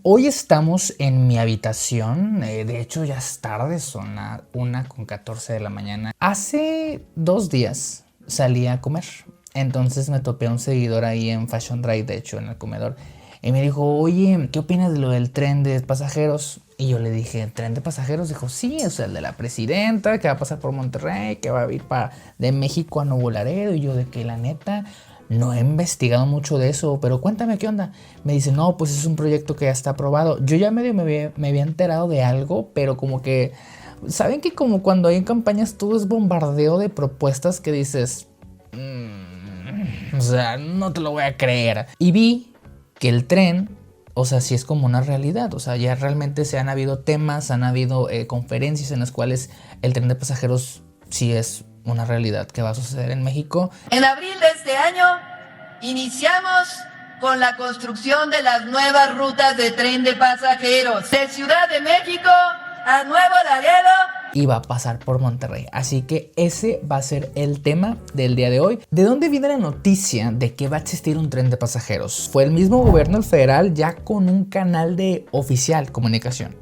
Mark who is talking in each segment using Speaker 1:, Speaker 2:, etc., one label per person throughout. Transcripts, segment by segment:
Speaker 1: hoy estamos en mi habitación. De hecho, ya es tarde, son las 1:14 de la mañana. Hace 2 días salí a comer. Entonces me topé a un seguidor ahí en Fashion Drive, de hecho, en el comedor. Y me dijo, oye, ¿qué opinas de lo del tren de pasajeros? Y yo le dije, ¿tren de pasajeros? Dijo, sí, o sea, el de la presidenta, que va a pasar por Monterrey, que va a ir de México a Nuevo Laredo. Y yo, de que la neta, no he investigado mucho de eso, pero cuéntame qué onda. Me dice, no, pues es un proyecto que ya está aprobado. Yo ya medio me había enterado de algo, pero como que, ¿saben que como cuando hay en campañas todo es bombardeo de propuestas que dices, o sea, no te lo voy a creer? Y vi que el tren, o sea, sí es como una realidad. O sea, ya realmente han habido temas, han habido conferencias en las cuales el tren de pasajeros sí es una realidad que va a suceder en México.
Speaker 2: En abril de este año iniciamos con la construcción de las nuevas rutas de tren de pasajeros de Ciudad de México a Nuevo Laredo.
Speaker 1: Y va a pasar por Monterrey. Así que ese va a ser el tema del día de hoy. ¿De dónde viene la noticia de que va a existir un tren de pasajeros? Fue el mismo gobierno federal ya con un canal de oficial comunicación.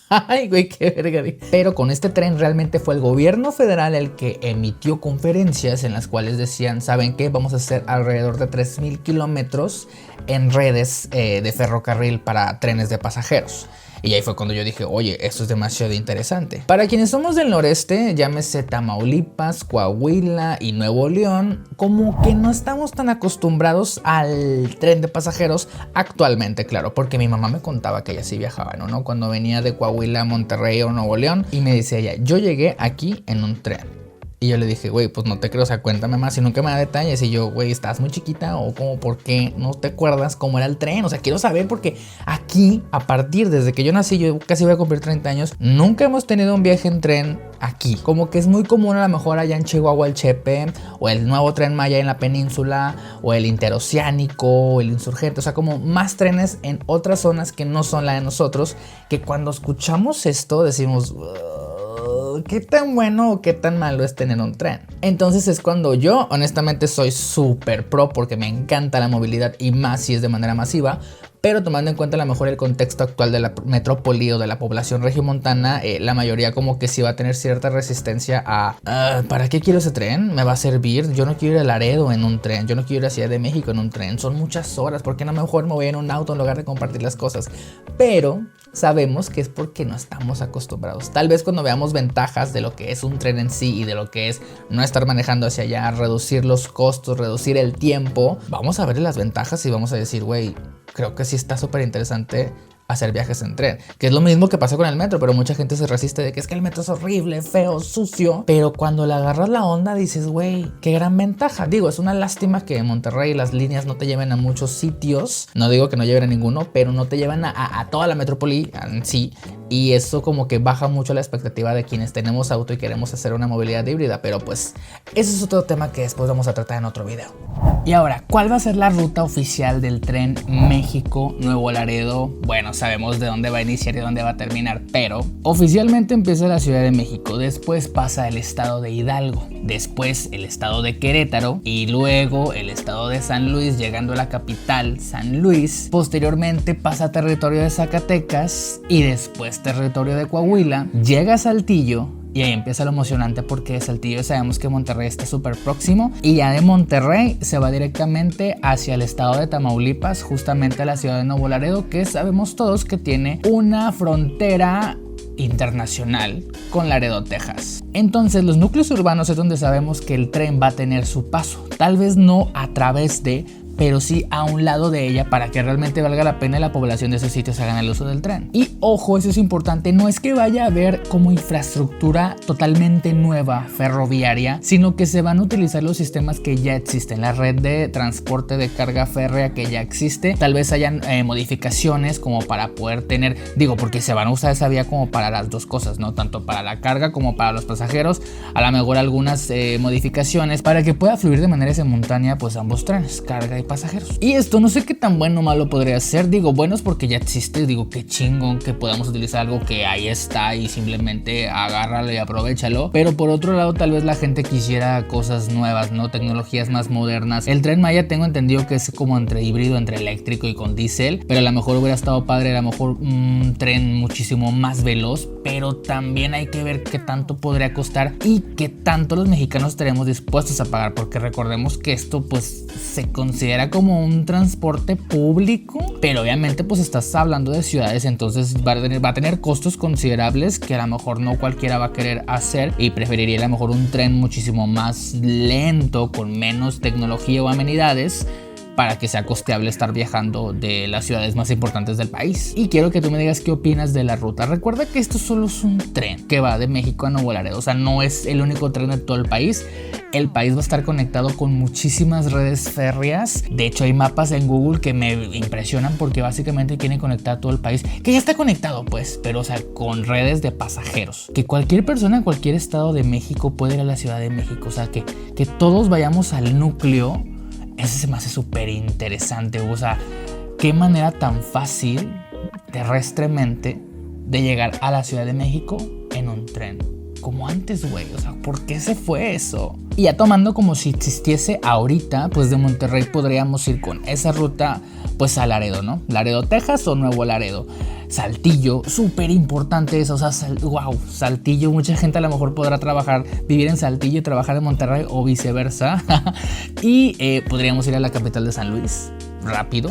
Speaker 1: Ay, güey, qué verga. Pero con este tren realmente fue el gobierno federal el que emitió conferencias en las cuales decían, ¿saben qué? Vamos a hacer alrededor de 3,000 kilómetros en redes de ferrocarril para trenes de pasajeros. Y ahí fue cuando yo dije, oye, esto es demasiado interesante. Para quienes somos del noreste, llámese Tamaulipas, Coahuila y Nuevo León, como que no estamos tan acostumbrados al tren de pasajeros actualmente, claro, porque mi mamá me contaba que ella sí viajaba, ¿no? Cuando venía de Coahuila a Monterrey o Nuevo León, y me decía ella, yo llegué aquí en un tren. Y yo le dije, güey, pues no te creo, o sea, cuéntame más. Y nunca me da detalles. Y yo, güey, ¿estás muy chiquita? O como, ¿por qué no te acuerdas cómo era el tren? O sea, quiero saber porque aquí, a partir desde que yo nací, yo casi voy a cumplir 30 años, nunca hemos tenido un viaje en tren aquí. Como que es muy común a lo mejor allá en Chihuahua el Chepe, o el nuevo Tren Maya en la península, o el interoceánico, o el insurgente. O sea, como más trenes en otras zonas que no son la de nosotros, que cuando escuchamos esto decimos, ¿qué tan bueno o qué tan malo es tener un tren? Entonces es cuando yo honestamente soy súper pro porque me encanta la movilidad y más si es de manera masiva. Pero tomando en cuenta a lo mejor el contexto actual de la metrópoli o de la población regiomontana, la mayoría como que sí va a tener cierta resistencia a ¿para qué quiero ese tren? ¿Me va a servir? Yo no quiero ir a Laredo en un tren, yo no quiero ir a Ciudad de México en un tren, son muchas horas, ¿por qué no mejor me voy en un auto en lugar de compartir las cosas? Pero sabemos que es porque no estamos acostumbrados. Tal vez cuando veamos ventajas de lo que es un tren en sí y de lo que es no estar manejando hacia allá, reducir los costos, reducir el tiempo, vamos a ver las ventajas y vamos a decir, güey, creo que sí está súper interesante hacer viajes en tren, que es lo mismo que pasa con el metro, pero mucha gente se resiste de que es que el metro es horrible, feo, sucio, pero cuando le agarras la onda dices, güey, qué gran ventaja. Digo, es una lástima que en Monterrey las líneas no te lleven a muchos sitios, no digo que no lleven a ninguno, pero no te llevan a toda la metrópoli en sí, y eso como que baja mucho la expectativa de quienes tenemos auto y queremos hacer una movilidad híbrida, pero pues ese es otro tema que después vamos a tratar en otro video. Y ahora, ¿cuál va a ser la ruta oficial del tren México-Nuevo Laredo? Bueno, sabemos de dónde va a iniciar y dónde va a terminar, pero oficialmente empieza la Ciudad de México, después pasa el estado de Hidalgo, después el estado de Querétaro y luego el estado de San Luis, llegando a la capital, San Luis. Posteriormente pasa a territorio de Zacatecas y después territorio de Coahuila, llega a Saltillo. Y ahí empieza lo emocionante porque de Saltillo sabemos que Monterrey está súper próximo. Y ya de Monterrey se va directamente hacia el estado de Tamaulipas, justamente a la ciudad de Nuevo Laredo, que sabemos todos que tiene una frontera internacional con Laredo, Texas. Entonces los núcleos urbanos es donde sabemos que el tren va a tener su paso. Tal vez no a través de, pero sí a un lado de ella para que realmente valga la pena y la población de esos sitios hagan el uso del tren. Y ojo, eso es importante, no es que vaya a haber como infraestructura totalmente nueva ferroviaria, sino que se van a utilizar los sistemas que ya existen, la red de transporte de carga férrea que ya existe. Tal vez hayan modificaciones como para poder tener, digo, porque se van a usar esa vía como para las dos cosas, ¿no? Tanto para la carga como para los pasajeros, a lo mejor algunas modificaciones para que pueda fluir de manera simultánea pues ambos trenes, carga y de pasajeros. Y esto no sé qué tan bueno o malo podría ser. Digo, bueno es porque ya existe. Digo, qué chingón que podamos utilizar algo que ahí está y simplemente agárralo y aprovéchalo. Pero por otro lado, tal vez la gente quisiera cosas nuevas, ¿no? Tecnologías más modernas. El Tren Maya tengo entendido que es como entre híbrido, entre eléctrico y con diésel. Pero a lo mejor hubiera estado padre, a lo mejor un tren muchísimo más veloz. Pero también hay que ver qué tanto podría costar y qué tanto los mexicanos estaremos dispuestos a pagar, porque recordemos que esto pues se considera como un transporte público, pero obviamente pues estás hablando de ciudades, entonces va a tener costos considerables que a lo mejor no cualquiera va a querer hacer y preferiría a lo mejor un tren muchísimo más lento, con menos tecnología o amenidades, para que sea costeable estar viajando de las ciudades más importantes del país. Y quiero que tú me digas qué opinas de la ruta. Recuerda que esto solo es un tren que va de México a Nuevo Laredo, o sea, no es el único tren de todo el país. El país va a estar conectado con muchísimas redes férreas. De hecho, hay mapas en Google que me impresionan porque básicamente quieren conectar todo el país, que ya está conectado pues, pero o sea, con redes de pasajeros. Que cualquier persona en cualquier estado de México puede ir a la Ciudad de México, o sea, que todos vayamos al núcleo. Eso se me hace súper interesante, o sea, qué manera tan fácil terrestremente de llegar a la Ciudad de México en un tren, como antes, güey, o sea, ¿por qué se fue eso? Y ya tomando como si existiese ahorita, pues de Monterrey podríamos ir con esa ruta, pues a Laredo, ¿no? Laredo, Texas o Nuevo Laredo. Saltillo, súper importante eso, o sea, wow, Saltillo, mucha gente a lo mejor podrá vivir en Saltillo y trabajar en Monterrey o viceversa. Y podríamos ir a la capital de San Luis, rápido.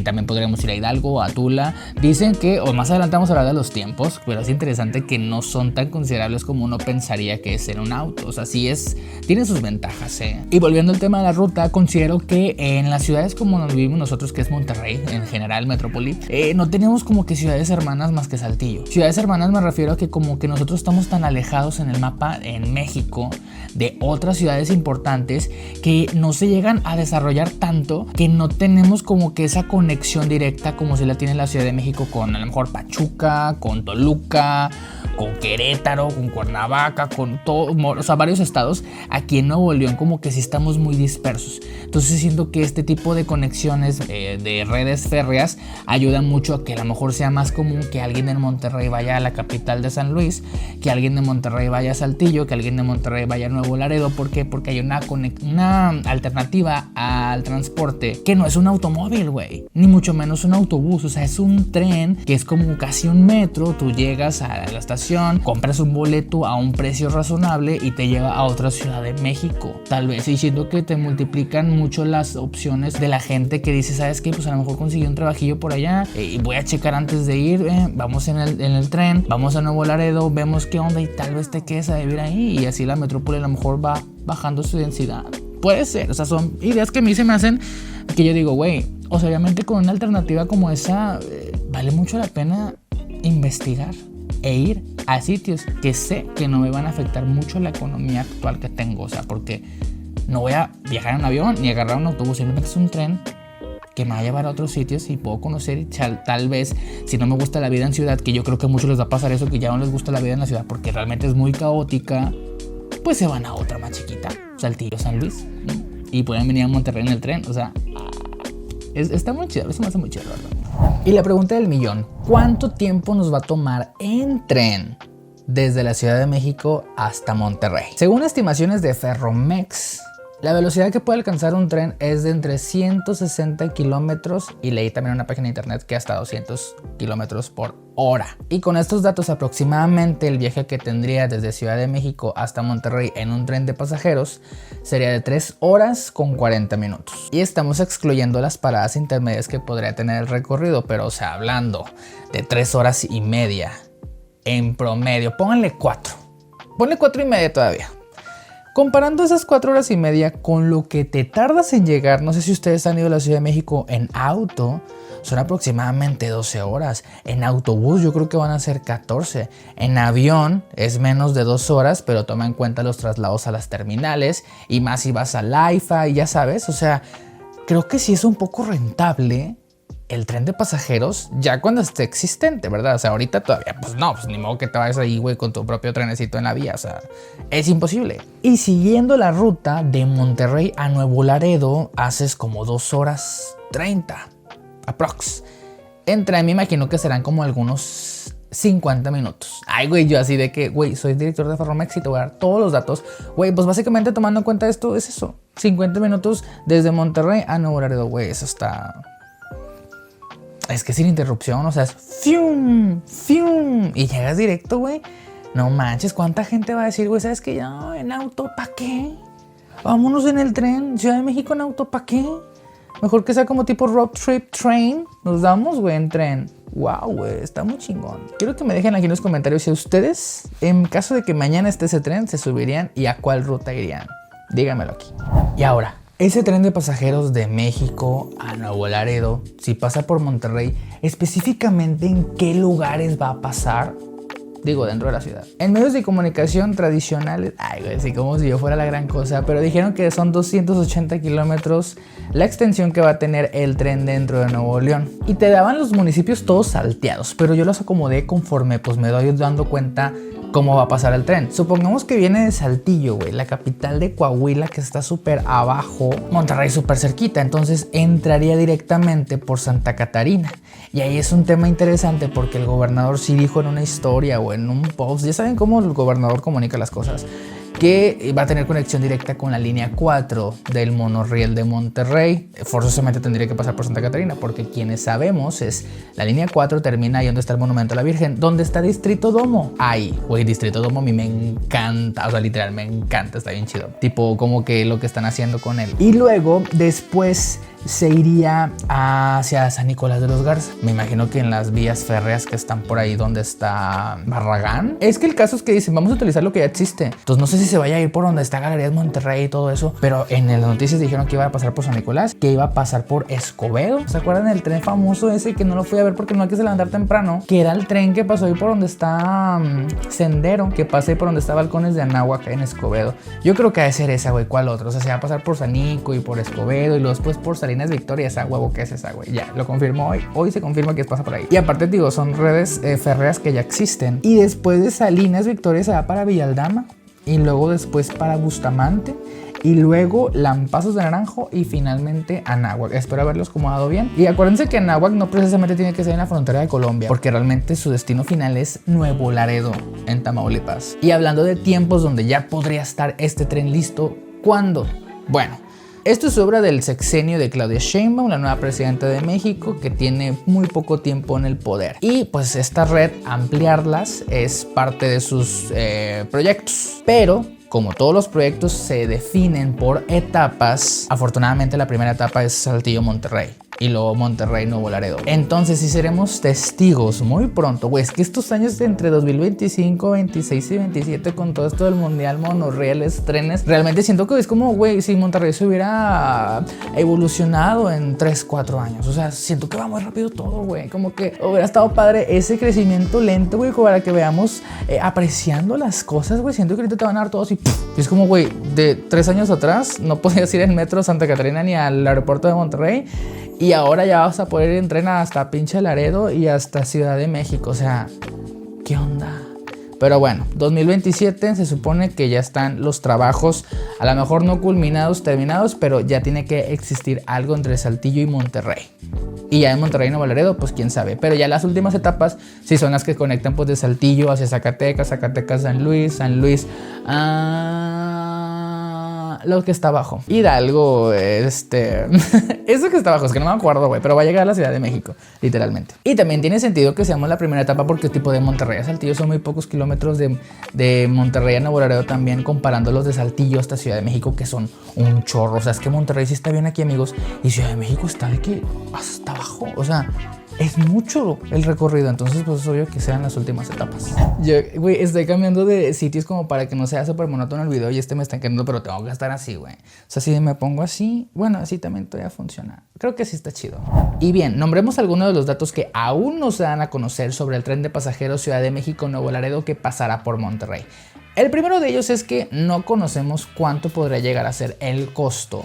Speaker 1: También podríamos ir a Hidalgo, a Tula. Dicen que, o más adelante vamos a hablar de los tiempos, pero es interesante que no son tan considerables como uno pensaría que es en un auto. O sea, sí tiene sus ventajas, Y volviendo al tema de la ruta, considero que en las ciudades como donde vivimos nosotros, que es Monterrey, en general, metrópoli, no tenemos como que ciudades hermanas más que Saltillo. Ciudades hermanas me refiero a que como que nosotros estamos tan alejados en el mapa en México de otras ciudades importantes que no se llegan a desarrollar tanto, que no tenemos como que esa conexión directa como si la tiene la Ciudad de México con a lo mejor Pachuca, con Toluca, con Querétaro, con Cuernavaca, con todo, o sea, varios estados. Aquí en Nuevo León como que sí estamos muy dispersos. Entonces siento que este tipo de conexiones de redes férreas ayudan mucho a que a lo mejor sea más común que alguien de Monterrey vaya a la capital de San Luis, que alguien de Monterrey vaya a Saltillo, que alguien de Monterrey vaya a Nuevo Laredo. ¿Por qué? Porque hay una alternativa al transporte que no es un automóvil, güey, ni mucho menos un autobús. O sea, es un tren que es como casi un metro. Tú llegas a la estación, compras un boleto a un precio razonable y te lleva a otra Ciudad de México, tal vez. Y siento que te multiplican mucho las opciones de la gente que dice, ¿sabes qué? Pues a lo mejor conseguí un trabajillo por allá y voy a checar antes de ir. Vamos en el tren, vamos a Nuevo Laredo, vemos qué onda y tal vez te quedes a vivir ahí, y así la metrópoli a lo mejor va bajando su densidad. Puede ser, o sea, son ideas que a mí se me hacen que yo digo, güey, o sea, obviamente con una alternativa como esa vale mucho la pena investigar e ir a sitios que sé que no me van a afectar mucho la economía actual que tengo. O sea, porque no voy a viajar en avión ni agarrar un autobús, simplemente es un tren que me va a llevar a otros sitios y puedo conocer. Y tal vez, si no me gusta la vida en ciudad, que yo creo que a muchos les va a pasar eso, que ya no les gusta la vida en la ciudad porque realmente es muy caótica, pues se van a otra más chiquita, Saltillo, San Luis, ¿no? Y pueden venir a Monterrey en el tren. O sea, está muy chido, eso me hace muy chido, ¿verdad? Y la pregunta del millón, ¿cuánto tiempo nos va a tomar en tren desde la Ciudad de México hasta Monterrey? Según estimaciones de Ferromex, la velocidad que puede alcanzar un tren es de entre 160 kilómetros y leí también en una página de internet que hasta 200 kilómetros por hora. Y con estos datos, aproximadamente el viaje que tendría desde Ciudad de México hasta Monterrey en un tren de pasajeros sería de 3 horas con 40 minutos. Y estamos excluyendo las paradas intermedias que podría tener el recorrido, pero o sea, hablando de 3 horas y media en promedio, ponle 4 y media todavía. Comparando esas 4 horas y media con lo que te tardas en llegar, no sé si ustedes han ido a la Ciudad de México en auto, son aproximadamente 12 horas. En autobús yo creo que van a ser 14. En avión es menos de 2 horas, pero toma en cuenta los traslados a las terminales y más si vas al AIFA y ya sabes. O sea, creo que sí es un poco rentable el tren de pasajeros ya cuando esté existente, ¿verdad? O sea, ahorita todavía, pues no, pues ni modo que te vayas ahí, güey, con tu propio trenecito en la vía, o sea, es imposible. Y siguiendo la ruta de Monterrey a Nuevo Laredo, haces como 2 horas 30, aprox. Me imagino que serán como algunos 50 minutos. Ay, güey, yo así de que, güey, soy director de Ferromex y te voy a dar todos los datos. Güey, pues básicamente tomando en cuenta esto, es eso. 50 minutos desde Monterrey a Nuevo Laredo, güey, eso está... Es que sin interrupción, o sea, es fium, fium, y llegas directo, güey. No manches, ¿cuánta gente va a decir, güey, sabes que ya en auto, ¿pa' qué? Vámonos en el tren, Ciudad de México en auto, ¿pa' qué? Mejor que sea como tipo road trip train. Nos damos, güey, en tren. Wow, güey, está muy chingón. Quiero que me dejen aquí en los comentarios si ustedes, en caso de que mañana esté ese tren, se subirían y a cuál ruta irían. Díganmelo aquí. Y ahora, ese tren de pasajeros de México a Nuevo Laredo, si pasa por Monterrey, específicamente en qué lugares va a pasar. Digo, dentro de la ciudad. En medios de comunicación tradicionales, ay, güey, así como si yo fuera la gran cosa, pero dijeron que son 280 kilómetros la extensión que va a tener el tren dentro de Nuevo León. Y te daban los municipios todos salteados, pero yo los acomodé conforme pues me doy dando cuenta cómo va a pasar el tren. Supongamos que viene de Saltillo, güey, la capital de Coahuila, que está súper abajo, Monterrey súper cerquita, entonces entraría directamente por Santa Catarina. Y ahí es un tema interesante porque el gobernador sí dijo en una historia o en un post, ya saben cómo el gobernador comunica las cosas, que va a tener conexión directa con la línea 4 del monorriel de Monterrey. Forzosamente tendría que pasar por Santa Catarina, porque quienes sabemos es la línea 4 termina ahí donde está el Monumento a la Virgen, donde está Distrito Domo. Ahí, güey, Distrito Domo a mí me encanta, o sea, literal me encanta, está bien chido. Tipo, como que lo que están haciendo con él. Y luego, después se iría hacia San Nicolás de los Garza. Me imagino que en las vías férreas que están por ahí donde está Barragán. Es que el caso es que dicen, vamos a utilizar lo que ya existe. Entonces no sé si se vaya a ir por donde está Galerías Monterrey y todo eso, pero en las noticias dijeron que iba a pasar por San Nicolás, que iba a pasar por Escobedo. ¿Se acuerdan del tren famoso ese que no lo fui a ver porque no hay que se levantar temprano? Que era el tren que pasó ahí por donde está Sendero, que pasé por donde está Balcones de Anáhuac en Escobedo. Yo creo que ha de ser esa, güey. ¿Cuál otro? O sea, se va a pasar por San Nico y por Escobedo y luego después por Salinas Victoria. Esa huevo que es esa, güey. Ya, lo confirmó hoy. Hoy se confirma que pasa por ahí. Y aparte, digo, son redes férreas que ya existen. Y después de Salinas Victoria se va para Villaldama. Y luego después para Bustamante. Y luego Lampazos de Naranjo. Y finalmente Anáhuac. Espero haberlos acomodado bien. Y acuérdense que Anáhuac no precisamente tiene que ser en la frontera de Colombia, porque realmente su destino final es Nuevo Laredo, en Tamaulipas. Y hablando de tiempos donde ya podría estar este tren listo, ¿cuándo? Bueno, esto es obra del sexenio de Claudia Sheinbaum, la nueva presidenta de México, que tiene muy poco tiempo en el poder. Y pues esta red, ampliarlas, es parte de sus proyectos. Pero como todos los proyectos se definen por etapas, afortunadamente la primera etapa es Saltillo-Monterrey. Y luego Monterrey, Nuevo Laredo. Entonces sí seremos testigos muy pronto, güey. Es que estos años de entre 2025, 26 y 27 con todo esto del mundial, monorrieles, trenes, realmente siento que es como, güey, si Monterrey se hubiera evolucionado en 3, 4 años. O sea, siento que va muy rápido todo, güey. Como que hubiera estado padre ese crecimiento lento, güey, para que veamos apreciando las cosas, güey. Siento que ahorita te van a dar todo así. Y es como, güey, de 3 años atrás no podías ir en metro a Santa Catarina ni al aeropuerto de Monterrey. Y ahora ya vas a poder ir en tren hasta pinche Laredo y hasta Ciudad de México. O sea, ¿qué onda? Pero bueno, 2027 se supone que ya están los trabajos, a lo mejor no culminados, terminados, pero ya tiene que existir algo entre Saltillo y Monterrey. Y ya en Monterrey y Nuevo Laredo, pues quién sabe. Pero ya las últimas etapas sí son las que conectan pues de Saltillo hacia Zacatecas, San Luis, lo que está abajo. Hidalgo, eso que está abajo, es que no me acuerdo, güey, pero va a llegar a la Ciudad de México, literalmente. Y también tiene sentido que seamos la primera etapa porque tipo de Monterrey a Saltillo son muy pocos kilómetros de Monterrey a Nuevo Laredo también, comparándolos de Saltillo hasta Ciudad de México, que son un chorro. O sea, es que Monterrey sí está bien aquí, amigos, y Ciudad de México está de que hasta abajo, o sea, es mucho el recorrido, entonces pues es obvio que sean las últimas etapas. Yo, güey, estoy cambiando de sitios como para que no sea súper monótono el video y me está encantando, pero tengo que estar así, güey. O sea, si me pongo así, bueno, así también todavía funciona. Creo que sí está chido. Y bien, nombremos algunos de los datos que aún no se dan a conocer sobre el tren de pasajeros Ciudad de México-Nuevo Laredo que pasará por Monterrey. El primero de ellos es que no conocemos cuánto podría llegar a ser el costo,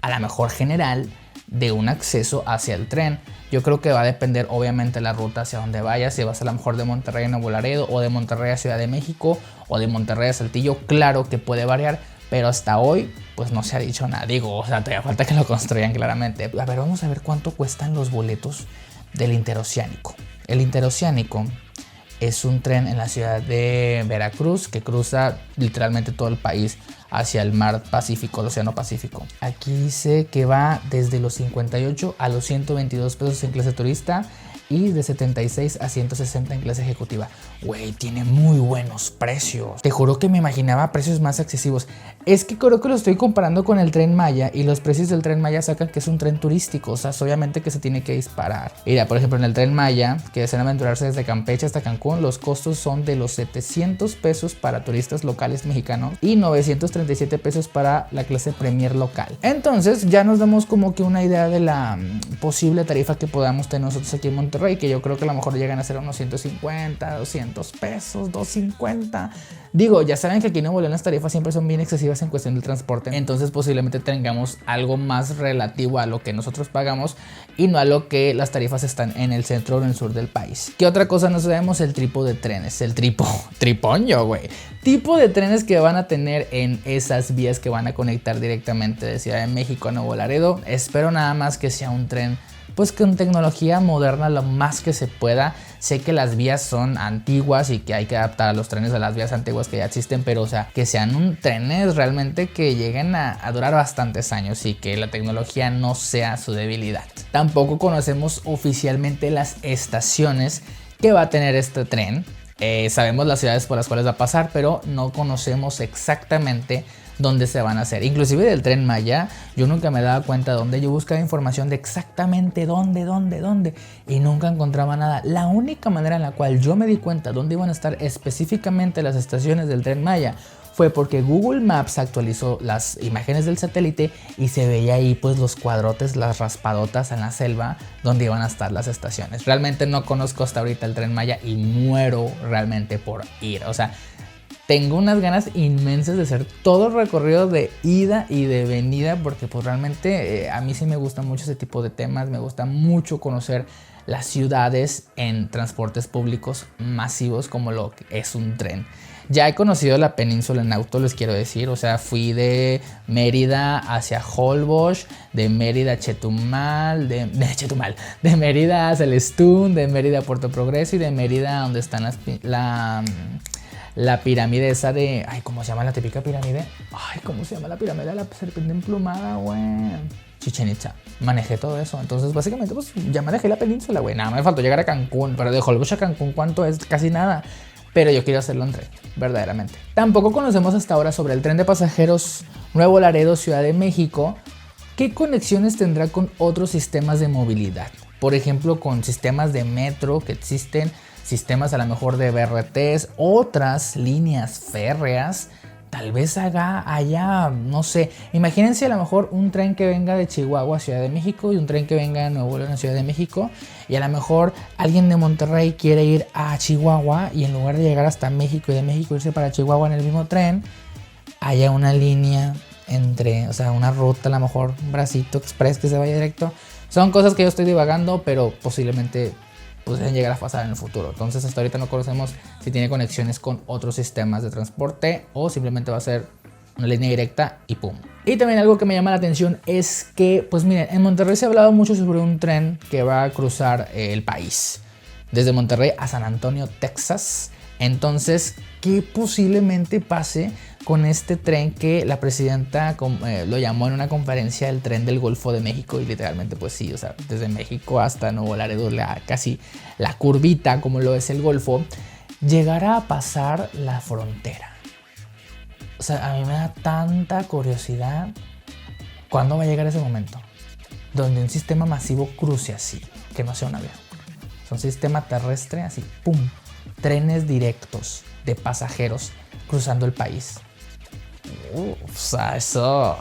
Speaker 1: a lo mejor general, de un acceso hacia el tren. Yo creo que va a depender obviamente la ruta hacia donde vayas, si vas a lo mejor de Monterrey a Nuevo Laredo o de Monterrey a Ciudad de México o de Monterrey a Saltillo. Claro que puede variar, pero hasta hoy pues no se ha dicho nada. Digo, o sea, todavía falta que lo construyan claramente. A ver, vamos a ver cuánto cuestan los boletos del Interoceánico. El Interoceánico es un tren en la ciudad de Veracruz que cruza literalmente todo el país hacia el mar Pacífico, el Océano Pacífico. Aquí dice que va desde los 58 a los 122 pesos en clase turista y de 76 a 160 en clase ejecutiva. Güey, tiene muy buenos precios. Te juro que me imaginaba precios más accesivos. Es que creo que lo estoy comparando con el Tren Maya y los precios del Tren Maya sacan que es un tren turístico. O sea, obviamente que se tiene que disparar. Mira, por ejemplo, en el Tren Maya, que desean aventurarse desde Campeche hasta Cancún, los costos son de los 700 pesos para turistas locales mexicanos y 937 pesos para la clase Premier local. Entonces, ya nos damos como que una idea de la posible tarifa que podamos tener nosotros aquí en Monterrey, que yo creo que a lo mejor llegan a ser unos 150, 200 pesos, 250. Digo, ya saben que aquí en Nuevo León las tarifas siempre son bien excesivas en cuestión del transporte, entonces posiblemente tengamos algo más relativo a lo que nosotros pagamos y no a lo que las tarifas están en el centro o en el sur del país. ¿Qué otra cosa no sabemos? El tipo de trenes, tripoño, güey. Tipo de trenes que van a tener en esas vías que van a conectar directamente de Ciudad de México a Nuevo Laredo. Espero nada más que sea un tren pues con tecnología moderna lo más que se pueda. Sé que las vías son antiguas y que hay que adaptar a los trenes a las vías antiguas que ya existen, pero o sea, que sean trenes realmente que lleguen a durar bastantes años y que la tecnología no sea su debilidad. Tampoco conocemos oficialmente las estaciones que va a tener este tren. Sabemos las ciudades por las cuales va a pasar, pero no conocemos exactamente dónde se van a hacer. Inclusive del Tren Maya, yo nunca me daba cuenta de dónde. Yo buscaba información de exactamente dónde y nunca encontraba nada. La única manera en la cual yo me di cuenta dónde iban a estar específicamente las estaciones del Tren Maya fue porque Google Maps actualizó las imágenes del satélite y se veía ahí pues los cuadrotes, las raspadotas en la selva donde iban a estar las estaciones. Realmente no conozco hasta ahorita el Tren Maya y muero realmente por ir. O sea, tengo unas ganas inmensas de hacer todo el recorrido de ida y de venida porque pues realmente a mí sí me gusta mucho ese tipo de temas. Me gusta mucho conocer las ciudades en transportes públicos masivos como lo que es un tren. Ya he conocido la península en auto, les quiero decir. O sea, fui de Mérida hacia Holbox, de Mérida a Chetumal, de Mérida a Celestún, de Mérida a Puerto Progreso y de Mérida a donde están la pirámide esa de... Ay, ¿cómo se llama la típica pirámide? Ay, ¿cómo se llama la pirámide de la serpiente emplumada, güey? Chichén Itzá. Manejé todo eso. Entonces, básicamente, pues ya manejé la península, güey. Nada, me faltó llegar a Cancún. Pero de Holbox a Cancún, ¿cuánto es? Casi nada. Pero yo quiero hacerlo en tren, verdaderamente. Tampoco conocemos hasta ahora sobre el tren de pasajeros Nuevo Laredo, Ciudad de México. ¿Qué conexiones tendrá con otros sistemas de movilidad? Por ejemplo, con sistemas de metro que existen, sistemas a lo mejor de BRTs, otras líneas férreas. Tal vez haya, no sé, imagínense a lo mejor un tren que venga de Chihuahua a Ciudad de México y un tren que venga de Nuevo León a Ciudad de México, y a lo mejor alguien de Monterrey quiere ir a Chihuahua y en lugar de llegar hasta México y de México irse para Chihuahua en el mismo tren, haya una línea entre, o sea, una ruta, a lo mejor un bracito express que se vaya directo. Son cosas que yo estoy divagando, pero posiblemente pueden llegar a pasar en el futuro. Entonces hasta ahorita no conocemos si tiene conexiones con otros sistemas de transporte o simplemente va a ser una línea directa y pum. Y también algo que me llama la atención es que, pues miren, en Monterrey se ha hablado mucho sobre un tren que va a cruzar el país desde Monterrey a San Antonio, Texas. Entonces, ¿qué posiblemente pase con este tren que la presidenta lo llamó en una conferencia el tren del Golfo de México? Y literalmente pues sí, o sea, desde México hasta Nuevo Laredo, casi la curvita como lo es el Golfo, llegará a pasar la frontera. O sea, a mí me da tanta curiosidad cuándo va a llegar ese momento donde un sistema masivo cruce así, que no sea un avión, es un sistema terrestre así, pum, trenes directos de pasajeros cruzando el país. O sea, eso.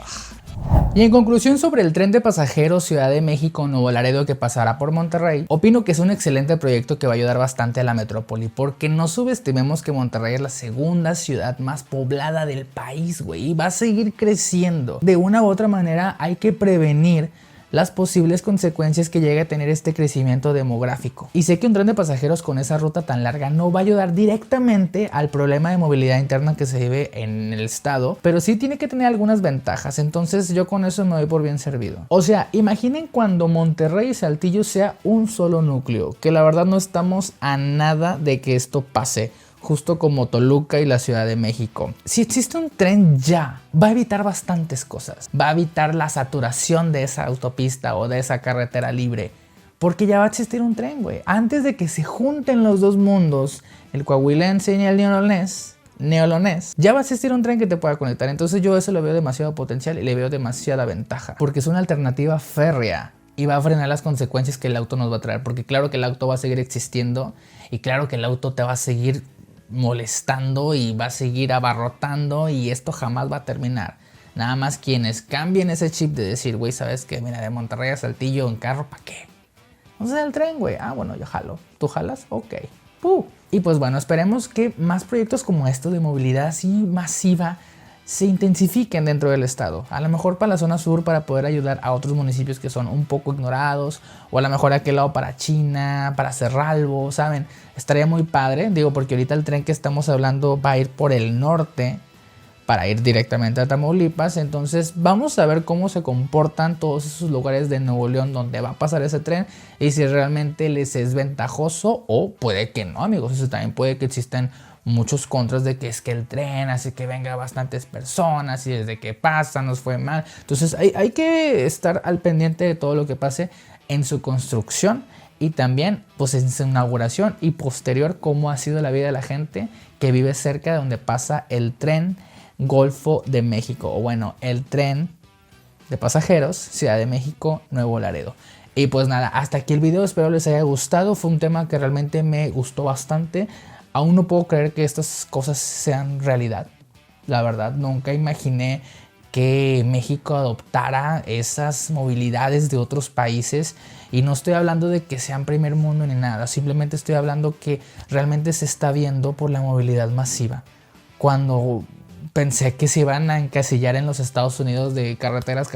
Speaker 1: Y en conclusión sobre el tren de pasajeros Ciudad de México Nuevo Laredo que pasará por Monterrey, opino que es un excelente proyecto que va a ayudar bastante a la metrópoli, porque no subestimemos que Monterrey es la segunda ciudad más poblada del país, güey, y va a seguir creciendo. De una u otra manera hay que prevenir las posibles consecuencias que llegue a tener este crecimiento demográfico. Y sé que un tren de pasajeros con esa ruta tan larga no va a ayudar directamente al problema de movilidad interna que se vive en el estado, pero sí tiene que tener algunas ventajas, entonces yo con eso me doy por bien servido. O sea, imaginen cuando Monterrey y Saltillo sea un solo núcleo, que la verdad no estamos a nada de que esto pase, justo como Toluca y la Ciudad de México. Si existe un tren ya, va a evitar bastantes cosas. Va a evitar la saturación de esa autopista o de esa carretera libre, porque ya va a existir un tren, güey. Antes de que se junten los dos mundos, el coahuilense y el neolonés, ya va a existir un tren que te pueda conectar. Entonces yo eso lo veo demasiado potencial y le veo demasiada ventaja, porque es una alternativa férrea y va a frenar las consecuencias que el auto nos va a traer, porque claro que el auto va a seguir existiendo y claro que el auto te va a seguir molestando y va a seguir abarrotando y esto jamás va a terminar. Nada más quienes cambien ese chip de decir, güey, ¿sabes qué? Mira, de Monterrey a Saltillo en carro, ¿para qué? No sé, el tren, güey. Ah, bueno, yo jalo. ¿Tú jalas? Ok. Y pues bueno, esperemos que más proyectos como esto de movilidad así masiva se intensifiquen dentro del estado. A lo mejor para la zona sur para poder ayudar a otros municipios que son un poco ignorados, o a lo mejor a aquel lado para China, para Cerralbo, ¿saben? Estaría muy padre, digo, porque ahorita el tren que estamos hablando va a ir por el norte para ir directamente a Tamaulipas. Entonces vamos a ver cómo se comportan todos esos lugares de Nuevo León donde va a pasar ese tren y si realmente les es ventajoso o puede que no, amigos. Eso también puede que existan muchos contras de que es que el tren hace que venga bastantes personas y desde que pasa nos fue mal. Entonces hay que estar al pendiente de todo lo que pase en su construcción y también pues en su inauguración y posterior cómo ha sido la vida de la gente que vive cerca de donde pasa el tren Golfo de México, o bueno, el tren de pasajeros Ciudad de México Nuevo Laredo. Y pues nada, hasta aquí el video, espero les haya gustado. Fue un tema que realmente me gustó bastante. Aún no puedo creer que estas cosas sean realidad. La verdad, nunca imaginé que México adoptara esas movilidades de otros países. Y no estoy hablando de que sean primer mundo ni nada. Simplemente estoy hablando que realmente se está viendo por la movilidad masiva. Cuando pensé que se iban a encasillar en los Estados Unidos de carreteras,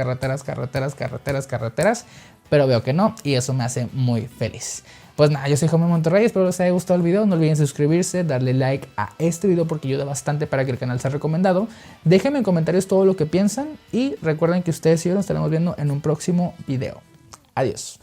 Speaker 1: pero veo que no y eso me hace muy feliz. Pues nada, yo soy Jaume Monterrey, espero les haya gustado el video, no olviden suscribirse, darle like a este video porque ayuda bastante para que el canal sea recomendado. Déjenme en comentarios todo lo que piensan y recuerden que ustedes y yo nos estaremos viendo en un próximo video. Adiós.